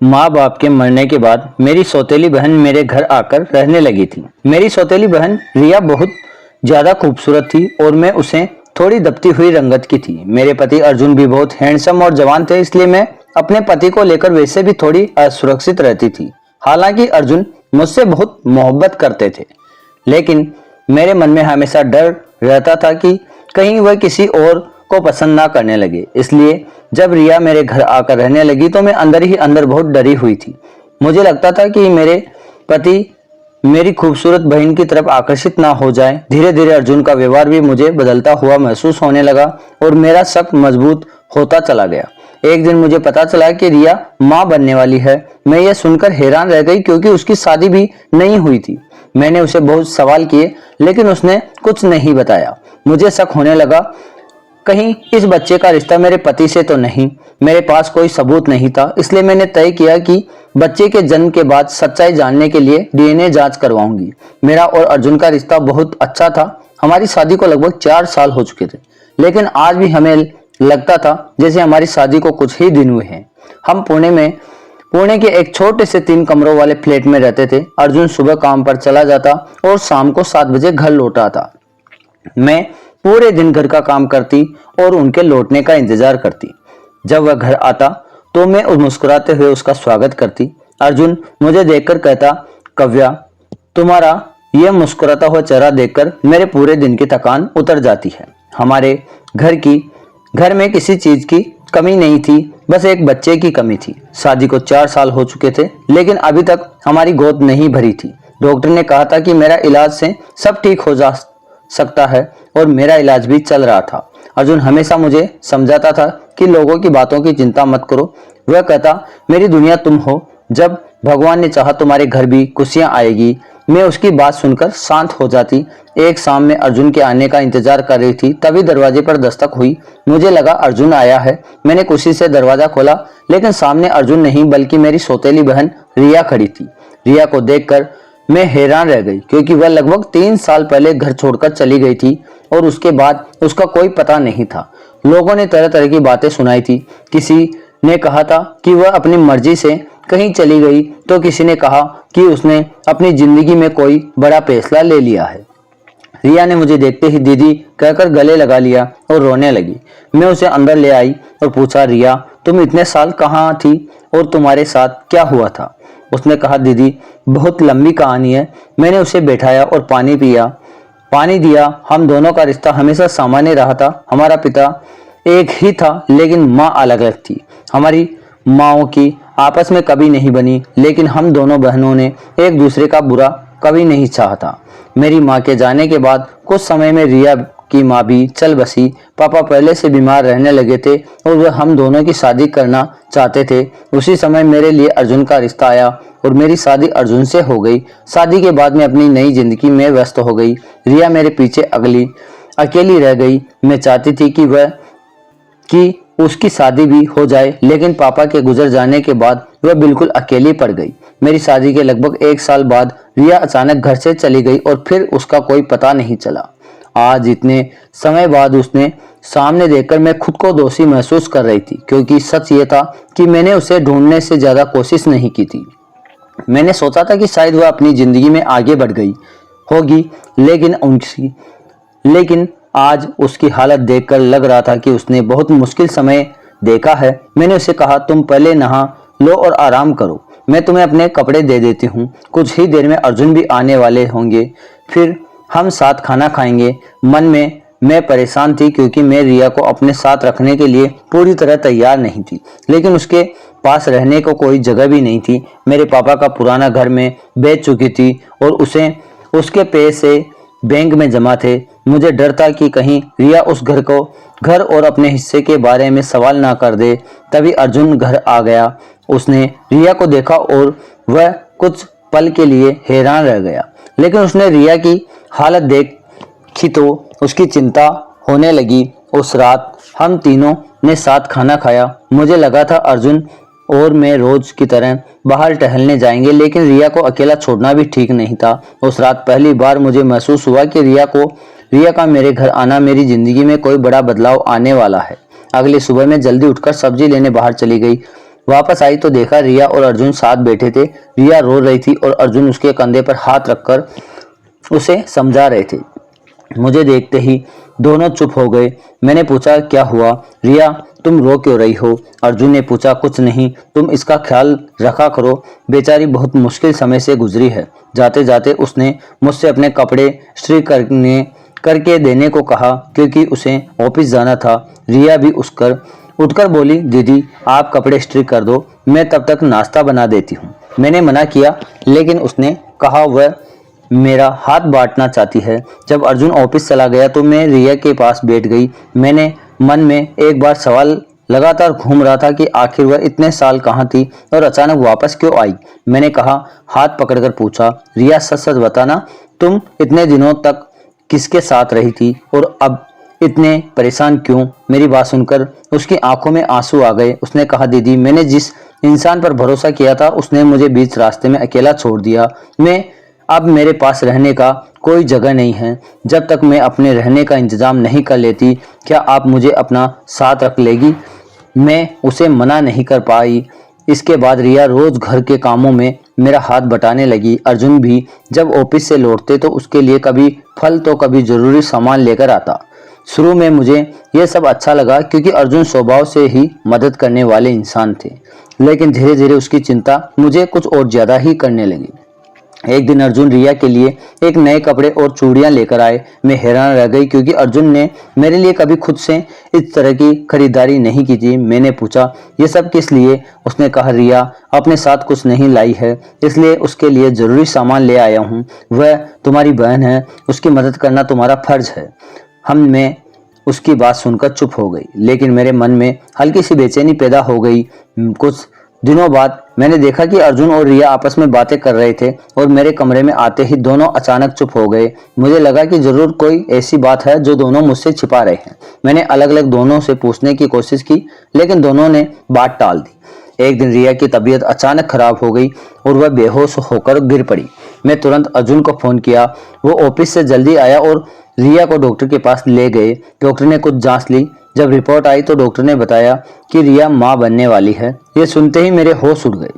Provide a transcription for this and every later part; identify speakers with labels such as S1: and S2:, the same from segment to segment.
S1: माँ बाप के मरने के बाद मेरी सौतेली बहन मेरे घर आकर रहने लगी थी। मेरी सौतेली बहन रिया बहुत ज्यादा खूबसूरत थी और मैं उसे थोड़ी दबती हुई रंगत की थी। मेरे पति अर्जुन भी बहुत हैंडसम और जवान थे, इसलिए मैं अपने पति को लेकर वैसे भी थोड़ी असुरक्षित रहती थी। हालांकि अर्जुन मुझसे बहुत मोहब्बत करते थे, लेकिन मेरे मन में हमेशा डर रहता था कि कहीं वह किसी और को पसंद ना करने लगे। इसलिए जब रिया मेरे घर आकर रहने लगी तो मैं अंदर ही अंदर बहुत डरी हुई थी। मुझे लगता था कि मेरे पति मेरी खूबसूरत बहन की तरफ आकर्षित ना हो जाए। धीरे धीरे अर्जुन का व्यवहार भी मुझे बदलता हुआ महसूस होने लगा और मेरा शक मजबूत होता चला गया। एक दिन मुझे पता चला कि रिया माँ बनने वाली है। मैं यह सुनकर हैरान रह गई, क्योंकि उसकी शादी भी नहीं हुई थी। मैंने उसे बहुत सवाल किए, लेकिन उसने कुछ नहीं बताया। मुझे शक होने लगा, कहीं इस बच्चे का रिश्ता मेरे पति से तो नहीं। मेरे पास कोई सबूत नहीं था, इसलिए मैंने तय किया कि बच्चे के जन्म के बाद सच्चाई जानने के लिए डीएनए जांच करवाऊंगी। मेरा और अर्जुन का रिश्ता बहुत अच्छा था। हमारी शादी को लगभग 4 साल हो चुके थे, लेकिन आज भी हमें लगता था जैसे हमारी शादी को कुछ ही दिन हुए हैं। हम पुणे के एक छोटे से 3 कमरों वाले फ्लैट में रहते थे। अर्जुन सुबह काम पर चला जाता और शाम को 7 बजे घर लौट आता। मैं पूरे दिन घर का काम करती और उनके लौटने का इंतजार करती। जब वह घर आता तो मैं मुस्कुराते हुए उसका स्वागत करती। अर्जुन मुझे देखकर कहता, कव्या, तुम्हारा यह मुस्कुराता हुआ चेहरा देखकर मेरे पूरे दिन की थकान उतर जाती है। हमारे घर में किसी चीज की कमी नहीं थी, बस एक बच्चे की कमी थी। शादी को 4 साल हो चुके थे, लेकिन अभी तक हमारी गोद नहीं भरी थी। डॉक्टर ने कहा था कि मेरा इलाज से सब ठीक हो जा सकता है, और मेरा इलाज भी चल रहा था। अर्जुन हमेशा मुझे समझाता था कि लोगों की बातों की चिंता मत करो। वह कहता, मेरी दुनिया तुम हो, जब भगवान ने चाहा तुम्हारे घर भी खुशियां आएगी। मैं उसकी बात सुनकर शांत हो जाती। एक शाम में अर्जुन के आने का इंतजार कर रही थी, तभी दरवाजे पर दस्तक हुई। मुझे लगा अर्जुन आया है। मैंने खुशी से दरवाजा खोला, लेकिन सामने अर्जुन नहीं बल्कि मेरी सौतेली बहन रिया खड़ी थी। रिया को देखकर मैं हैरान रह गई, क्योंकि वह लगभग 3 साल पहले घर छोड़कर चली गई थी और उसके बाद उसका कोई पता नहीं था। लोगों ने तरह तरह की बातें सुनाई थी। किसी ने कहा था कि वह अपनी मर्जी से कहीं चली गई, तो किसी ने कहा कि उसने अपनी जिंदगी में कोई बड़ा फैसला ले लिया है। रिया ने मुझे देखते ही दीदी कहकर गले लगा लिया और रोने लगी। मैं उसे अंदर ले आई और पूछा, रिया, तुम इतने साल कहाँ थी और तुम्हारे साथ क्या हुआ था? उसने कहा, दीदी, बहुत लंबी कहानी है। मैंने उसे बैठाया और पानी दिया। हम दोनों का रिश्ता हमेशा सामान्य रहा था। हमारा पिता एक ही था, लेकिन माँ अलग अलग थी। हमारी माँओं की आपस में कभी नहीं बनी, लेकिन हम दोनों बहनों ने एक दूसरे का बुरा कभी नहीं चाहा। मेरी माँ के जाने के बाद कुछ समय में रिया की माँ भी चल बसी। पापा पहले से बीमार रहने लगे थे और वह हम दोनों की शादी करना चाहते थे। उसी समय मेरे लिए अर्जुन का रिश्ता आया और मेरी शादी अर्जुन से हो गई। शादी के बाद मैं अपनी नई जिंदगी में व्यस्त हो गई। रिया मेरे पीछे अकेली रह गई। मैं चाहती थी कि उसकी शादी भी हो जाए, लेकिन पापा के गुजर जाने के बाद वह बिल्कुल अकेली पड़ गई। मेरी शादी के लगभग 1 साल बाद रिया अचानक घर से चली गई और फिर उसका कोई पता नहीं चला। आज इतने समय बाद उसने सामने देखकर मैं खुद को दोषी महसूस कर रही थी, क्योंकि सच ये था कि मैंने उसे ढूंढने से ज्यादा कोशिश नहीं की थी। मैंने सोचा था कि शायद वह अपनी जिंदगी में आगे बढ़ गई होगी, लेकिन आज उसकी हालत देखकर लग रहा था कि उसने बहुत मुश्किल समय देखा है। मैंने उसे कहा, तुम पहले नहा लो और आराम करो, मैं तुम्हें अपने कपड़े दे देती हूँ। कुछ ही देर में अर्जुन भी आने वाले होंगे, फिर हम साथ खाना खाएंगे। मन में मैं परेशान थी, क्योंकि मैं रिया को अपने साथ रखने के लिए पूरी तरह तैयार नहीं थी, लेकिन उसके पास रहने को कोई जगह भी नहीं थी। मेरे पापा का पुराना घर में बेच चुकी थी और उसके पैसे बैंक में जमा थे। मुझे डर था कि कहीं रिया उस घर और अपने हिस्से के बारे में सवाल ना कर दे। तभी अर्जुन घर आ गया। उसने रिया को देखा और वह कुछ पल के लिए हैरान रह गया, लेकिन उसने रिया की हालत देखी तो उसकी चिंता होने लगी। उस रात हम तीनों ने साथ खाना खाया। मुझे लगा था अर्जुन और मैं रोज की तरह बाहर टहलने जाएंगे, लेकिन रिया को अकेला छोड़ना भी ठीक नहीं था। उस रात पहली बार मुझे महसूस हुआ कि रिया का मेरे घर आना मेरी जिंदगी में कोई बड़ा बदलाव आने वाला है। अगली सुबह मैं जल्दी उठकर सब्जी लेने बाहर चली गई। वापस आई तो देखा रिया और अर्जुन साथ बैठे थे। रिया रो रही थी और अर्जुन उसके कंधे पर हाथ रखकर उसे समझा रहे थे। मुझे देखते ही दोनों चुप हो गए। मैंने पूछा, क्या हुआ रिया, तुम रो क्यों रही हो? अर्जुन ने पूछा, कुछ नहीं, तुम इसका ख्याल रखा करो, बेचारी बहुत मुश्किल समय से गुजरी है। जाते जाते उसने मुझसे अपने कपड़े इस्त्री करके देने को कहा क्योंकि उसे ऑफिस जाना था। रिया भी उठकर बोली, दीदी आप कपड़े इस्त्री कर दो, मैं तब तक नाश्ता बना देती हूँ। मैंने मना किया लेकिन उसने कहा वह मेरा हाथ बांटना चाहती है। जब अर्जुन ऑफिस चला गया तो मैं रिया के पास बैठ गई। मैंने मन में एक बार सवाल लगातार घूम रहा था कि आखिर वह इतने साल कहाँ थी और अचानक वापस क्यों आई। मैंने कहा, हाथ पकड़कर पूछा, रिया सच सच बताना, तुम इतने दिनों तक किसके साथ रही थी और अब इतने परेशान क्यों? मेरी बात सुनकर उसकी आंखों में आंसू आ गए। उसने कहा, दीदी मैंने जिस इंसान पर भरोसा किया था उसने मुझे बीच रास्ते में अकेला छोड़ दिया। अब मेरे पास रहने का कोई जगह नहीं है। जब तक मैं अपने रहने का इंतजाम नहीं कर लेती, क्या आप मुझे अपना साथ रख लेगी? मैं उसे मना नहीं कर पाई। इसके बाद रिया रोज घर के कामों में मेरा हाथ बटाने लगी। अर्जुन भी जब ऑफिस से लौटते तो उसके लिए कभी फल तो कभी जरूरी सामान लेकर आता। शुरू में मुझे यह सब अच्छा लगा क्योंकि अर्जुन स्वभाव से ही मदद करने वाले इंसान थे, लेकिन धीरे धीरे उसकी चिंता मुझे कुछ और ज्यादा ही करने लगी। एक दिन अर्जुन रिया के लिए एक नए कपड़े और चूड़ियां लेकर आए। मैं हैरान रह गई क्योंकि अर्जुन ने मेरे लिए कभी खुद से इस तरह की खरीदारी नहीं की थी। मैंने पूछा, ये सब किस लिए? उसने कहा, रिया अपने साथ कुछ नहीं लाई है, इसलिए उसके लिए जरूरी सामान ले आया हूँ। वह तुम्हारी बहन है, उसकी मदद करना तुम्हारा फर्ज है। मैं उसकी बात सुनकर चुप हो गई, लेकिन मेरे मन में हल्की सी बेचैनी पैदा हो गई। कुछ दिनों बाद मैंने देखा कि अर्जुन और रिया आपस में बातें कर रहे थे और मेरे कमरे में आते ही दोनों अचानक चुप हो गए। मुझे लगा कि जरूर कोई ऐसी बात है जो दोनों मुझसे छिपा रहे हैं। मैंने अलग अलग दोनों से पूछने की कोशिश की, लेकिन दोनों ने बात टाल दी। एक दिन रिया की तबीयत अचानक खराब हो गई और वह बेहोश होकर गिर पड़ी। मैं तुरंत अर्जुन को फोन किया। वो ऑफिस से जल्दी आया और रिया को डॉक्टर के पास ले गए। डॉक्टर ने कुछ जांच ली। जब रिपोर्ट आई तो डॉक्टर ने बताया कि रिया मां बनने वाली है। ये सुनते ही मेरे होश उड़ गए।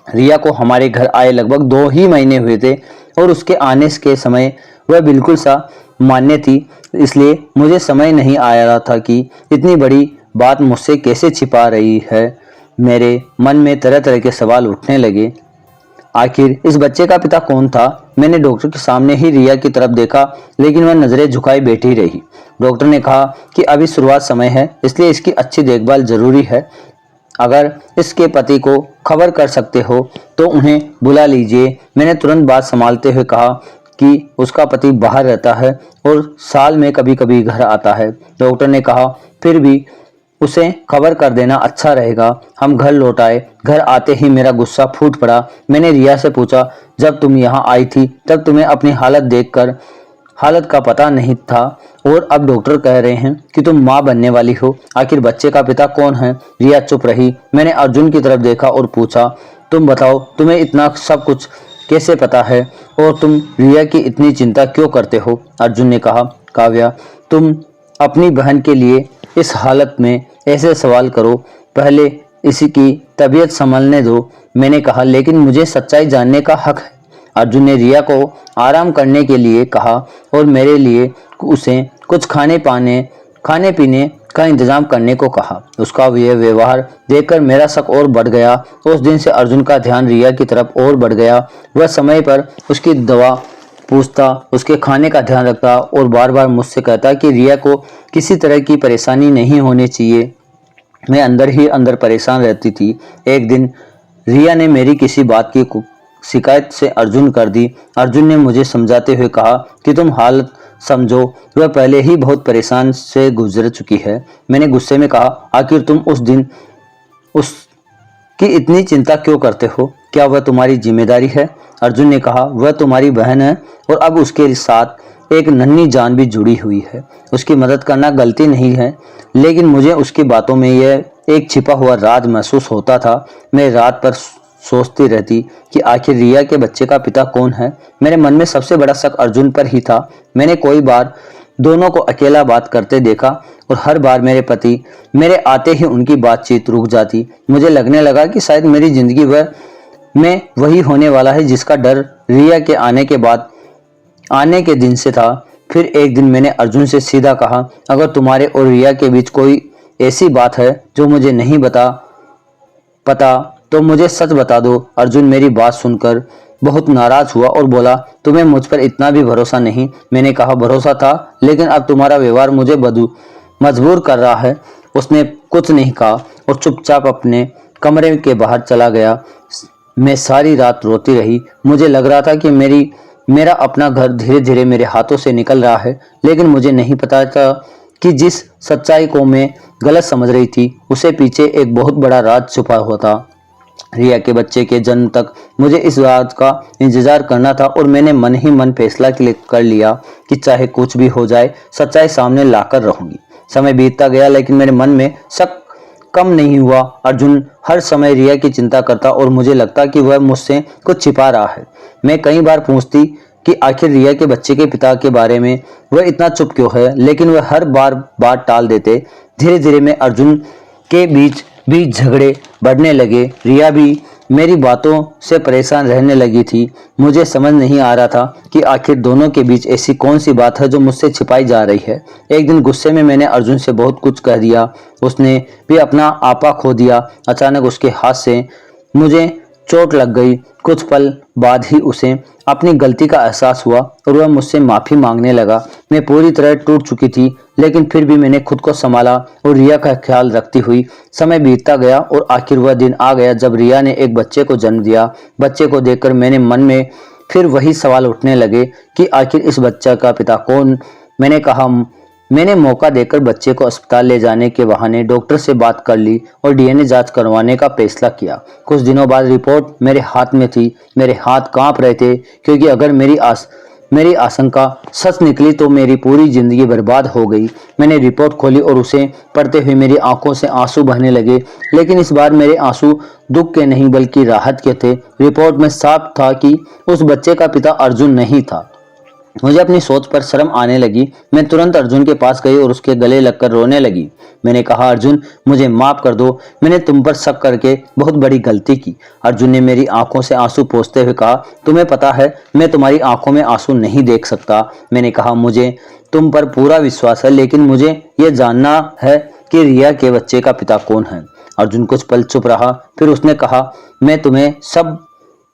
S1: रिया को हमारे घर आए लगभग 2 ही महीने हुए थे और उसके आने के समय वह बिल्कुल सा मान्य थी, इसलिए मुझे समझ नहीं आ रहा था कि इतनी बड़ी बात मुझसे कैसे छिपा रही है। मेरे मन में तरह तरह के सवाल उठने लगे। आखिर इस बच्चे का पिता कौन था? मैंने डॉक्टर के सामने ही रिया की तरफ देखा, लेकिन वह नजरें झुकाई बैठी रही। डॉक्टर ने कहा कि अभी शुरुआत समय है, इसलिए इसकी अच्छी देखभाल जरूरी है। अगर इसके पति को खबर कर सकते हो तो उन्हें बुला लीजिए। मैंने तुरंत बात संभालते हुए कहा कि उसका पति बाहर रहता है और साल में कभी कभी घर आता है। डॉक्टर ने कहा, फिर भी उसे खबर कर देना अच्छा रहेगा। हम घर लौट आए। घर आते ही मेरा गुस्सा फूट पड़ा। मैंने रिया से पूछा, जब तुम यहाँ आई थी तब तुम्हें अपनी हालत देखकर हालत का पता नहीं था और अब डॉक्टर कह रहे हैं कि तुम मां बनने वाली हो। आखिर बच्चे का पिता कौन है? रिया चुप रही। मैंने अर्जुन की तरफ देखा और पूछा, तुम बताओ, तुम्हें इतना सब कुछ कैसे पता है और तुम रिया की इतनी चिंता क्यों करते हो? अर्जुन ने कहा, काव्या, तुम अपनी बहन के लिए इस हालत में ऐसे सवाल करो, पहले इसी की तबीयत संभलने दो। मैंने कहा, लेकिन मुझे सच्चाई जानने का हक है। अर्जुन ने रिया को आराम करने के लिए कहा और मेरे लिए उसे कुछ खाने पीने का इंतजाम करने को कहा। उसका यह व्यवहार देखकर मेरा शक और बढ़ गया। उस दिन से अर्जुन का ध्यान रिया की तरफ और बढ़ गया। वह समय पर उसकी दवा पूछता, उसके खाने का ध्यान रखता और बार बार मुझसे कहता कि रिया को किसी तरह की परेशानी नहीं होनी चाहिए। मैं अंदर ही अंदर परेशान रहती थी। एक दिन रिया ने मेरी किसी बात की शिकायत से अर्जुन कर दी। अर्जुन ने मुझे समझाते हुए कहा कि तुम हालत समझो, वह पहले ही बहुत परेशान से गुजर चुकी है। मैंने गुस्से में कहा, आखिर तुम उस दिन उसकी इतनी चिंता क्यों करते हो? क्या वह तुम्हारी जिम्मेदारी है? अर्जुन ने कहा, वह तुम्हारी बहन है और अब उसके साथ एक नन्ही जान भी जुड़ी हुई है। उसकी मदद करना गलती नहीं है, लेकिन मुझे उसकी बातों में यह एक छिपा हुआ राज महसूस होता था। मैं रात पर सोचती रहती कि आखिर रिया के बच्चे का पिता कौन है। मेरे मन में सबसे बड़ा शक अर्जुन पर ही था। मैंने कई बार दोनों को अकेला बात करते देखा और हर बार मेरे पति मेरे आते ही उनकी बातचीत रुक जाती। मुझे लगने लगा कि शायद मेरी जिंदगी भर में वही होने वाला है जिसका डर रिया के आने के दिन से था। फिर एक दिन मैंने अर्जुन से सीधा कहा, अगर तुम्हारे और रिया के बीच कोई ऐसी बात है जो मुझे नहीं पता तो मुझे सच बता दो। अर्जुन मेरी बात सुनकर बहुत नाराज हुआ और बोला, तुम्हें मुझ पर इतना भी भरोसा नहीं। मैंने कहा, भरोसा था, लेकिन अब तुम्हारा व्यवहार मुझे मजबूर कर रहा है। उसने कुछ नहीं कहा और चुपचाप अपने कमरे के बाहर चला गया। मैं सारी रात रोती रही। मुझे लग रहा था कि मेरा अपना घर धीरे धीरे मेरे हाथों से निकल रहा है, लेकिन मुझे नहीं पता था कि जिस सच्चाई को मैं गलत समझ रही थी उसे पीछे एक बहुत बड़ा राज छुपा हुआ था। रिया के बच्चे के जन्म तक मुझे इस राज का इंतजार करना था और मैंने मन ही मन फैसला कर लिया कि चाहे कुछ भी हो जाए, सच्चाई सामने लाकर रहूंगी। समय बीतता गया, लेकिन मेरे मन में शक कम नहीं हुआ। अर्जुन हर समय रिया की चिंता करता और मुझे लगता कि वह मुझसे कुछ छिपा रहा है। मैं कई बार पूछती कि आखिर रिया के बच्चे के पिता के बारे में वह इतना चुप क्यों है, लेकिन वह हर बार बात टाल देते। धीरे धीरे मैं अर्जुन के बीच भी झगड़े बढ़ने लगे। रिया भी मेरी बातों से परेशान रहने लगी थी। मुझे समझ नहीं आ रहा था कि आखिर दोनों के बीच ऐसी कौन सी बात है जो मुझसे छिपाई जा रही है। एक दिन गुस्से में मैंने अर्जुन से बहुत कुछ कह दिया। उसने भी अपना आपा खो दिया। अचानक उसके हाथ से मुझे चोट लग गई। कुछ पल बाद ही उसे अपनी गलती का एहसास हुआ और वह मुझसे माफी मांगने लगा। मैं पूरी तरह टूट चुकी थी, लेकिन फिर भी मैंने खुद को संभाला और रिया का ख्याल रखती हुई समय बीतता गया और आखिर वह दिन आ गया जब रिया ने एक बच्चे को जन्म दिया। बच्चे को देखकर मेरे मन में फिर वही सवाल उठने लगे कि आखिर इस बच्चे का पिता कौन। मैंने मौका देकर बच्चे को अस्पताल ले जाने के बहाने डॉक्टर से बात कर ली और डीएनए जांच करवाने का फैसला किया। कुछ दिनों बाद रिपोर्ट मेरे हाथ में थी। मेरे हाथ कांप रहे थे, क्योंकि अगर मेरी आशंका सच निकली तो मेरी पूरी जिंदगी बर्बाद हो गई। मैंने रिपोर्ट खोली और उसे पढ़ते हुए मेरी आंखों से आंसू बहने लगे, लेकिन इस बार मेरे आंसू दुख के नहीं बल्कि राहत के थे। रिपोर्ट में साफ था कि उस बच्चे का पिता अर्जुन नहीं था। मुझे अपनी सोच पर शर्म आने लगी। मैं तुरंत अर्जुन के पास गई और उसके गले लगकर रोने लगी। मैंने कहा, अर्जुन, मुझे माफ कर दो, मैंने तुम पर शक करके बहुत बड़ी गलती की। अर्जुन ने मेरी आंखों से आंसू पोंछते हुए कहा, तुम्हें पता है मैं तुम्हारी आंखों में आंसू नहीं देख सकता। मैंने कहा, मुझे तुम पर पूरा विश्वास है, लेकिन मुझे यह जानना है कि रिया के बच्चे का पिता कौन है। अर्जुन कुछ पल चुप रहा, फिर उसने कहा, मैं तुम्हें सब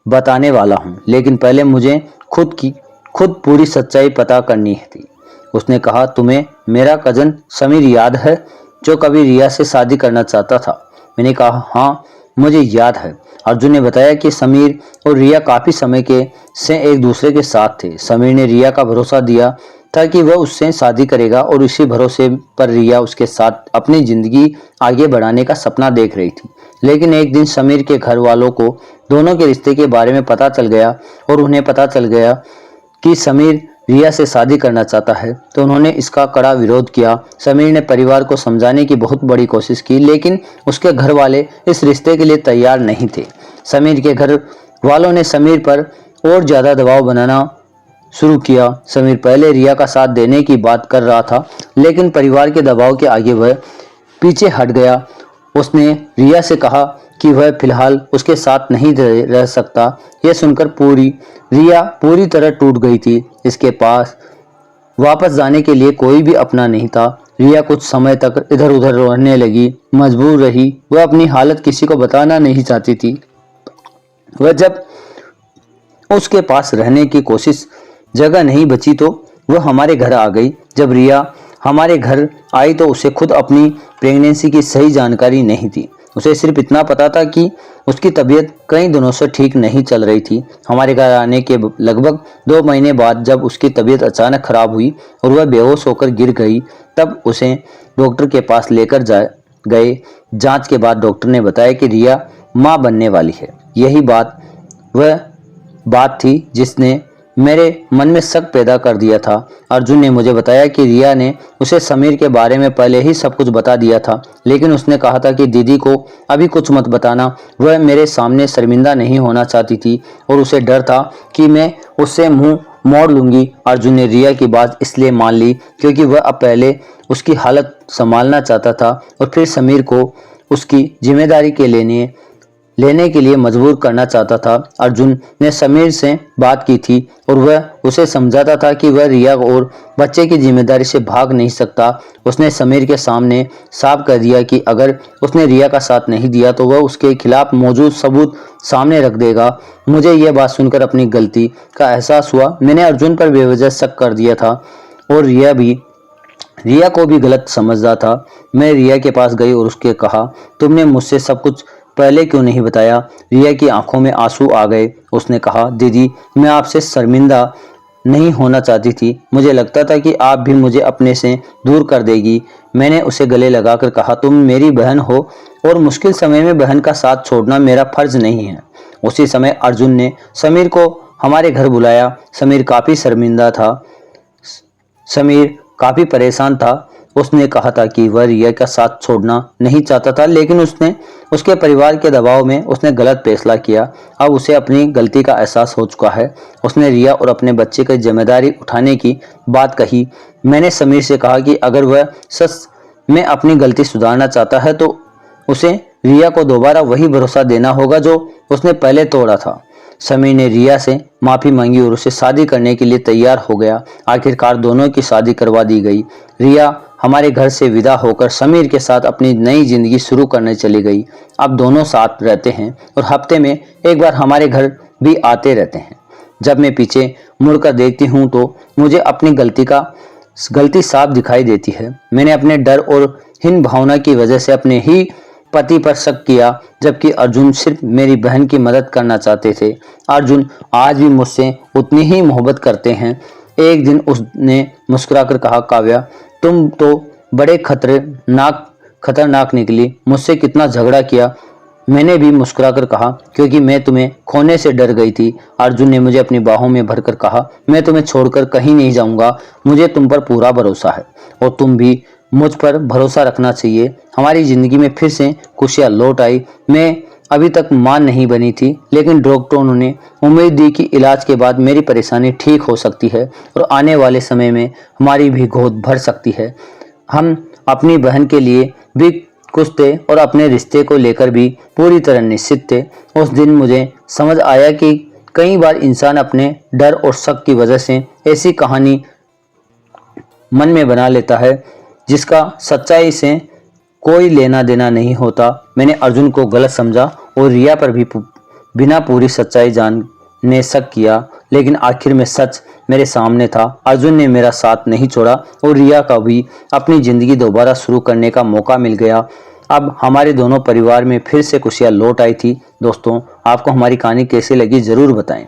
S1: बताने वाला हूँ, लेकिन पहले मुझे खुद पूरी सच्चाई पता करनी थी। उसने कहा, तुम्हें मेरा कजन समीर याद है जो कभी रिया से शादी करना चाहता था? मैंने कहा, हाँ, मुझे याद है। अर्जुन ने बताया कि समीर और रिया काफी समय से एक दूसरे के साथ थे। समीर ने रिया का भरोसा दिया था कि वह उससे शादी करेगा और इसी भरोसे पर रिया उसके साथ अपनी जिंदगी आगे बढ़ाने का सपना देख रही थी। लेकिन एक दिन समीर के घर वालों को दोनों के रिश्ते के बारे में पता चल गया और उन्हें पता चल गया कि समीर रिया से शादी करना चाहता है, तो उन्होंने इसका कड़ा विरोध किया। समीर ने परिवार को समझाने की बहुत बड़ी कोशिश की, लेकिन उसके घर वाले इस रिश्ते के लिए तैयार नहीं थे। समीर के घर वालों ने समीर पर और ज्यादा दबाव बनाना शुरू किया। समीर पहले रिया का साथ देने की बात कर रहा था, लेकिन परिवार के दबाव के आगे वह पीछे हट गया। उसने रिया से कहा कि वह फिलहाल उसके साथ नहीं रह सकता। यह सुनकर रिया पूरी तरह टूट गई थी। इसके पास वापस जाने के लिए कोई भी अपना नहीं था। रिया कुछ समय तक इधर उधर रोने लगी, मजबूर रही। वह अपनी हालत किसी को बताना नहीं चाहती थी। वह जब उसके पास रहने की कोशिश जगह नहीं बची तो वह हमारे घर आ गई। जब रिया हमारे घर आई तो उसे खुद अपनी प्रेगनेंसी की सही जानकारी नहीं थी। उसे सिर्फ इतना पता था कि उसकी तबीयत कई दिनों से ठीक नहीं चल रही थी। हमारे घर आने के लगभग 2 महीने बाद जब उसकी तबीयत अचानक खराब हुई और वह बेहोश होकर गिर गई, तब उसे डॉक्टर के पास लेकर गए। जांच के बाद डॉक्टर ने बताया कि रिया मां बनने वाली है। यही वह बात थी जिसने मेरे मन में शक पैदा कर दिया था। अर्जुन ने मुझे बताया कि रिया ने उसे समीर के बारे में पहले ही सब कुछ बता दिया था, लेकिन उसने कहा था कि दीदी को अभी कुछ मत बताना। वह मेरे सामने शर्मिंदा नहीं होना चाहती थी और उसे डर था कि मैं उससे मुंह मोड़ लूंगी। अर्जुन ने रिया की बात इसलिए मान ली क्योंकि वह अब पहले उसकी हालत संभालना चाहता था और फिर समीर को उसकी जिम्मेदारी के लेने के लिए मजबूर करना चाहता था। अर्जुन ने समीर से बात की थी और वह उसे समझाता था कि वह रिया और बच्चे की जिम्मेदारी से भाग नहीं सकता। उसने समीर के सामने साफ कर दिया कि अगर उसने रिया का साथ नहीं दिया तो वह उसके खिलाफ मौजूद सबूत सामने रख देगा। मुझे यह बात सुनकर अपनी गलती का एहसास हुआ। मैंने अर्जुन पर बेवजह शक कर दिया था और रिया को भी गलत समझता था। मैं रिया के पास गई और उसके कहा, तुमने मुझसे सब कुछ पहले क्यों नहीं बताया? रिया की आंखों में आंसू आ गए। उसने कहा, दीदी मैं आपसे शर्मिंदा नहीं होना चाहती थी। मुझे लगता था कि आप भी मुझे अपने से दूर कर देगी। मैंने उसे गले लगाकर कहा, तुम मेरी बहन हो और मुश्किल समय में बहन का साथ छोड़ना मेरा फर्ज नहीं है। उसी समय अर्जुन ने समीर को हमारे घर बुलाया। समीर काफ़ी शर्मिंदा था। समीर काफ़ी परेशान था। उसने कहा था कि वह रिया का साथ छोड़ना नहीं चाहता था, लेकिन उसके परिवार के दबाव में उसने गलत फैसला किया। अब उसे अपनी गलती का एहसास हो चुका है। उसने रिया और अपने बच्चे की जिम्मेदारी उठाने की बात कही। मैंने समीर से कहा कि अगर वह सच में अपनी गलती सुधारना चाहता है तो उसे रिया को दोबारा वही भरोसा देना होगा जो उसने पहले तोड़ा था। समीर ने रिया से माफ़ी मांगी और उसे शादी करने के लिए तैयार हो गया। आखिरकार दोनों की शादी करवा दी गई। रिया हमारे घर से विदा होकर समीर के साथ अपनी नई जिंदगी शुरू करने चली गई। अब दोनों साथ रहते हैं और हफ्ते में एक बार हमारे घर भी आते रहते हैं। जब मैं पीछे मुड़कर देखती हूँ तो मुझे अपनी गलती साफ दिखाई देती है। मैंने अपने डर और हीन भावना की वजह से अपने ही पति पर शक किया, जबकि अर्जुन सिर्फ मेरी बहन की मदद करना चाहते थे। अर्जुन आज भी मुझसे उतनी ही मोहब्बत करते हैं। एक दिन उसने मुस्कुराकर कहा, काव्या तुम तो बड़े खतरनाक निकली। मुझसे कितना झगड़ा किया? मैंने भी मुस्कुराकर कहा, क्योंकि मैं तुम्हें खोने से डर गई थी। अर्जुन ने मुझे अपनी बाहों में भरकर कहा, मैं तुम्हें छोड़कर कहीं नहीं जाऊंगा। मुझे तुम पर पूरा भरोसा है और तुम भी मुझ पर भरोसा रखना चाहिए। हमारी जिंदगी में फिर से खुशियाँ लौट आई। मैं अभी तक मां नहीं बनी थी, लेकिन डॉक्टरों ने उम्मीद दी कि इलाज के बाद मेरी परेशानी ठीक हो सकती है और आने वाले समय में हमारी भी गोद भर सकती है। हम अपनी बहन के लिए भी खुश थे और अपने रिश्ते को लेकर भी पूरी तरह निश्चित थे। उस दिन मुझे समझ आया कि कई बार इंसान अपने डर और शक की वजह से ऐसी कहानी मन में बना लेता है जिसका सच्चाई से कोई लेना देना नहीं होता। मैंने अर्जुन को गलत समझा और रिया पर भी बिना पूरी सच्चाई जानने शक किया, लेकिन आखिर में सच मेरे सामने था। अर्जुन ने मेरा साथ नहीं छोड़ा और रिया का भी अपनी जिंदगी दोबारा शुरू करने का मौका मिल गया। अब हमारे दोनों परिवार में फिर से खुशियाँ लौट आई थी। दोस्तों, आपको हमारी कहानी कैसी लगी ज़रूर बताएं।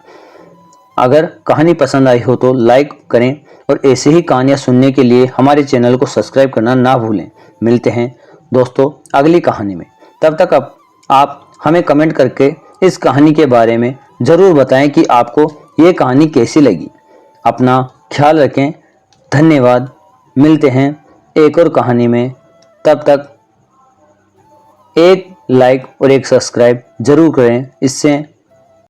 S1: अगर कहानी पसंद आई हो तो लाइक करें और ऐसे ही कहानियाँ सुनने के लिए हमारे चैनल को सब्सक्राइब करना ना भूलें। मिलते हैं दोस्तों अगली कहानी में। तब तक आप हमें कमेंट करके इस कहानी के बारे में ज़रूर बताएं कि आपको ये कहानी कैसी लगी। अपना ख्याल रखें। धन्यवाद। मिलते हैं एक और कहानी में। तब तक एक लाइक और एक सब्सक्राइब ज़रूर करें, इससे